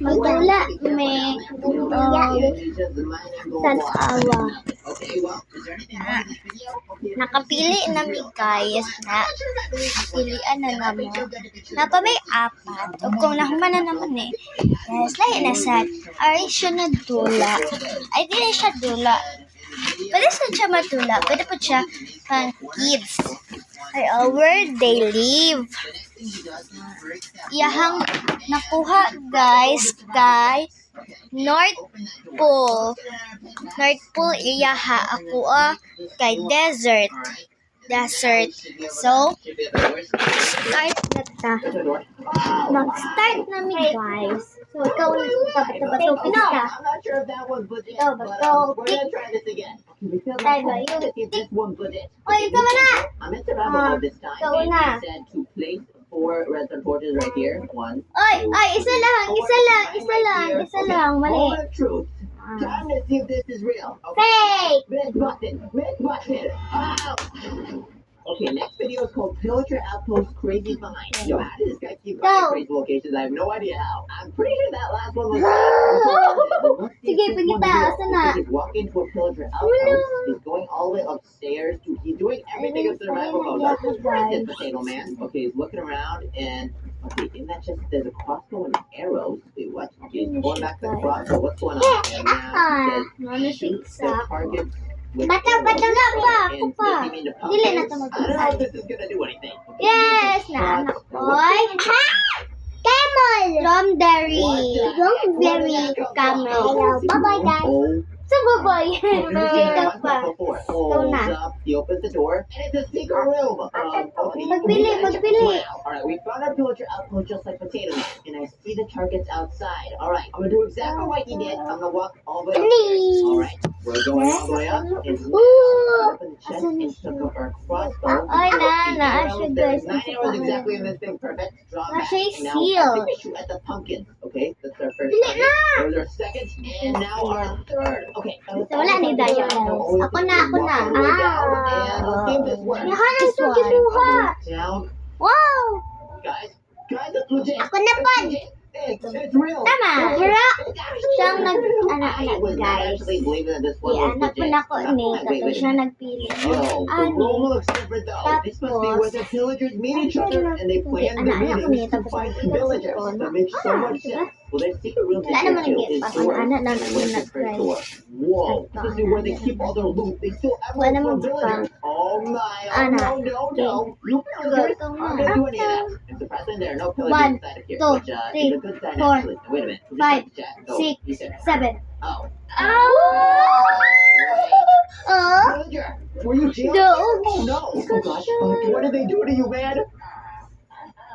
Magtula, may tanawa. Nakapili na mi guys na pilian na naman. Napa may apat. O kung nahuman na naman Yes, lahi na sad. Ay siya na dula. Ay di na siya dula. Pwede siya matula. Pwede po siya pang kids. Ay, where they live. Iyahang nakuha guys kay North Pole. North Pole iyaha ako kay desert. So, start na ta. Mag-start na mi guys. So, ikaw bato pino. Ikaw bato pick. Tayo ba yun? Oy, ikaw na! Ikaw na. Oy, isa lang. Mali. Time to see if this is real. Fake! Red button. Okay, next video is called Pillager Outpost Crazy Find. Yo, how did this guy keep finding crazy locations? I have no idea how. I'm pretty sure that last one was Sige, pagkita. Asa na? He's walking to a pillager outpost. He's going all the way upstairs. He's doing everything in survival mode. That's just right, Potato Man. Okay, he's looking around and... Okay, in that chest, there's a crossbow and arrows. Wait, what? Okay, he's going back to the crossbow. What's going on? And now he says, shoot the target with Bata na ba? Ako pa. Dili na ito I don't know mag-usay. if this is gonna do anything. Yes, na anak boy. Camel! Strawberry camel. Bye-bye guys. Oh. So, bye-bye. Ikaw pa. Holds up. He opens the door, and it's a secret room. Magpili. All right, we found our pillager outpost just like Potato Man, and I see the targets outside. All right, I'm gonna do exactly what he did. I'm gonna walk all the way upstairs. All right, we're going all the way up, and open the chest and took up our crossbow. Ay, siya guys. 9 arrows exactly in this thing. Perfect. Draw back. Siya Now, seal. I think we shoot at the pumpkins. Okay, that's our first Dili target. na. There's our second, and now our third. Okay. Wala ni Dayo. Ako na. And let's see if this works. Nahanap sa kinuha. Down. Wow! Guys, it's legit. Ako na pa. It's real. Tama. Hira. Siyang nag-anak was not guys. actually believing that this one was Anak ko legit. na ko ni. Tapos siya nagpili. Yo, the room looks different though. This must be where the pillagers meet each other and they plan the Anak ko meetings niya. to Tapos find nagpili villagers. ko. That makes so much sense. Well, their secret room Wala naman too nag-get is pa. doors. Anak na And what's the first door? Whoa, this is where they keep all their loot. They steal Wala everything from naman pa. villagers. Oh my, Anak. no. You pillagers aren't gonna do any of that. And surprisingly, there are no pillagers 1, inside of here, 2, which is a 3, good sign 4, actually. Wait a minute. Who's 5, inside the chat? Oh, 6, you said it. 7. Oh. Oh! Villager, were you jailed? No. Oh no! Oh gosh! What did they do to you, man?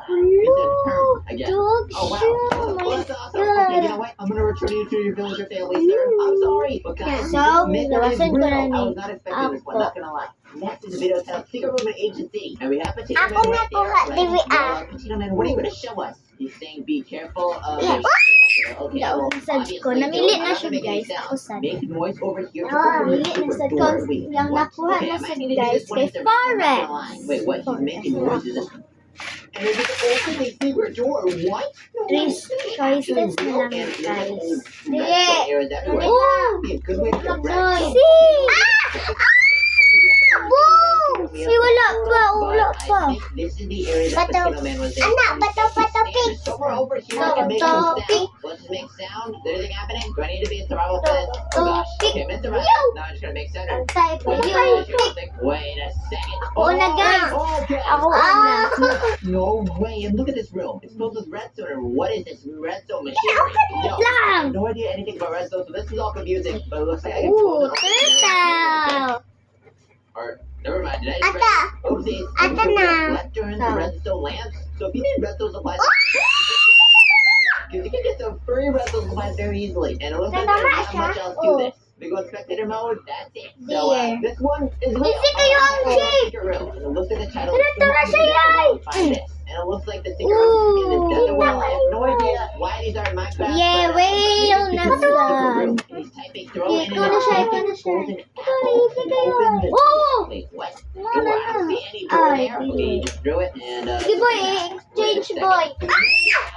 You said perm, I guess. Dog Oh wow! shoe, Well, my that's awesome. Okay, you know what? I'm gonna return you to your villager family, sir. I'm sorry, but guys, So, this is lawasan ko real. na I ni was not expecting this one. Not gonna lie. Next in the video is Secret Room and Agency, and we have Potato Ako Man na right po, there. DVR. Potato Man, what are you gonna show us? He's saying, be careful of Yeah. your shoulder. Okay, well, Sad ko. obviously, Namili don't na siya make any guys. sound. Ako sad. Make noise over here. to Namili open the na sad door. ko. Wait, Yung what? nakuha Okay, na I'm sad asking you to do guys this one kay instead of I'm not gonna Forest. lie. Wait, what? He's making noises. And there's an opening secret door. What? Three choices na lang guys. Sige. Areas everywhere. Oh! Be a good way to get Boom! Si wala pa. This is the area that Bato. Potato Man was in. Anak, bato, pick. Somewhere over here, I can make some Bato, sound. pick. Let's just make sound. Is anything happening? Do I need to be in survival for this? Bato, Oh gosh. pick. Okay, I'm in survival. Yo. Now I'm just gonna make sound. Antay pa Wait, yun. wait a second. Ako na, guys. Okay. Ako na. No way. And look at this room. It's filled with redstone. What is this redstone machinery? Yo, I lang. have no idea anything about redstone, so this is all confusing. But it looks like I can Ooh, close it. turtle. Or, never mind. Did I just Ata. Oopsies. Ata na. Let's turn the Oh. redstone lamps. So if you need redstone supplies, because you can get some free redstone supplies very easily. And it looks like there's not much else to Oh. this. We go in spectator mode, that's it. So There. this one is real. Kasi kayo ang chick. Secret room. And it looks like the title Ito na siya, yay. Find this. And it looks like the secret room in this Ooh. desert world. I have no idea why these are in Minecraft. Yeah, but, whale this is na the secret saan. room. And he's typing, throw in Ito na siya, ito na siya. golden apple. Open the Oh! Wait, what? Wala Do I na. see any door Ay, there? Okay, you just drew it and Sige boy, exchange boy.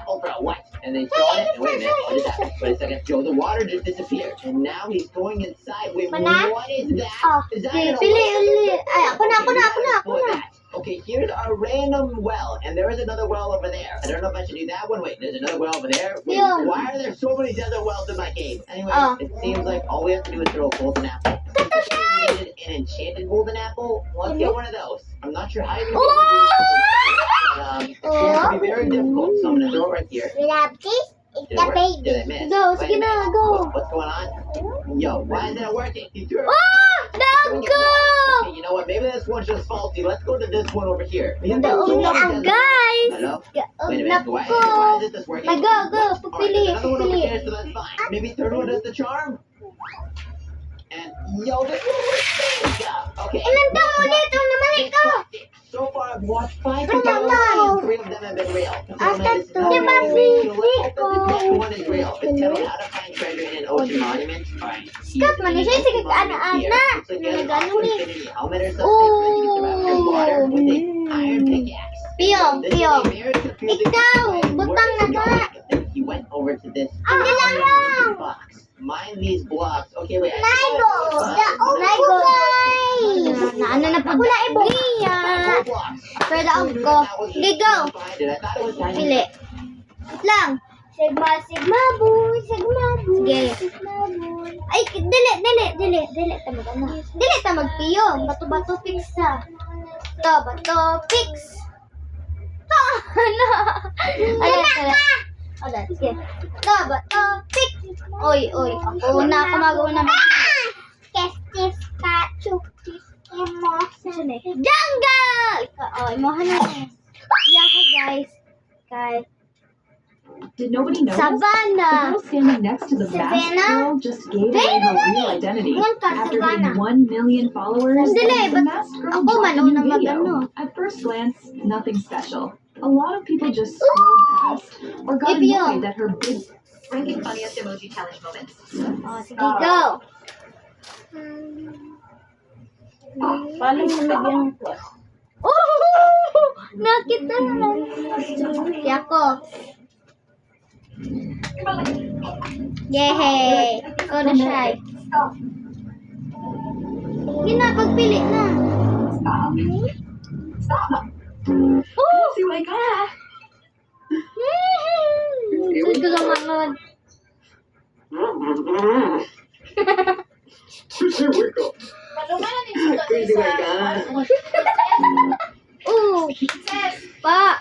apple for a what? And and then he's throwing it. And wait a minute, what is that? Wait a second, Joe, the water just disappeared. And now he's going inside. Wait, Mana? what is that? Oh, Is that okay, an pili oasis? ulit. Ay, ako na. Explore that. Okay, here's our random well, and there is another well over there. I don't know if I should do that one. Wait, there's another well over there. Wait, Yeah. why are there so many desert wells in my cave? Anyway, Oh. it seems like all we have to do is throw a golden apple. Since we needed an enchanted golden apple, let's get one of those. I'm not sure how you're going to do it, but it's going to be very difficult, so I'm going to throw it right here. We have this. It's Did it the work? baby. Did I miss? Go, Wait a sige na, minute. go. What's going on? Yo, why isn't it working? You threw it. Don't go! Okay, you know what? Maybe this one's just faulty. Let's go to this one over here. We have Daog so na many ang desert- guys! Hello? Daog Wait a na minute. Why po! isn't this working? Ay, go, Alright, pupili, there's another one over pupili. here, so that's fine. Maybe third one does the charm? And, yo, this one works. Yeah, okay. Inandang ulit! Ang namalik ka! So far, I've watched 5 Ano tutorials, naman? and 3 of them have been real. After This is two, not di ba, real. Vicky? So let's hope that the next one is real. It's telling how to find treasure in an ocean monument. Alright. Stop, man. Siya sige ka, ana-ana. Looks like you have an Nagano awesome ni. infinity helmet or something, so that you can survive underwater with an iron pickaxe. Piyong, This is piyong. a very confusing Ikaw, way. butang Where is na he ka. going? He went over to this Hindi lang lang. box. Mine these blocks. Okay, wait. Naigo! Naigo! Naano na po na ibuhiya. Pero daog ko. Sige, go. Pili. Wait lang. Sigma boy. Sige. Ay, dili ta mag-ano. Dili ta magpiyong. Bato-bato fix ha. Bato fix. Ala, sige. Bato fix. Oy. Ako mag-una. Kestis ka, chukis, Jungle! Oh, imohan na. Yaho, guys. Did nobody notice? Savannah. The girl standing next to the Savannah? masked girl just gave away her real identity. Ngunta, After Savannah. getting 1 million followers, Dili, the but masked girl ako dropped man a new unang video. magano. At first glance, nothing special. A lot of people just scrolled past or got Ibyo. annoyed at her big Ranking funniest emoji challenge moments. Oh, sige, go. Paano mo lagyan ng plus? Oh! Nakita na. Kaya ako. Yehey! Ikaw na siya. Pagpili na. Oh! See what I got? Sud ko lang manod. Crazy my God. Pa!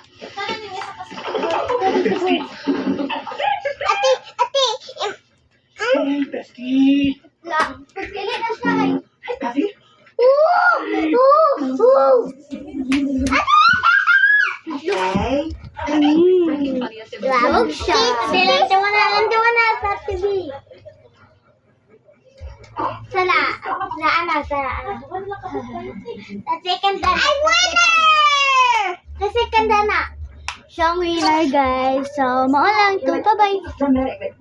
Pagpili na siya. Ranking funniest emoji Lawag siya. Lantawa na sa TV. Sala. Sa second na. I winner! Sa second na. Siyang winner, guys. So, mao lang to. Bye-bye. dramatic.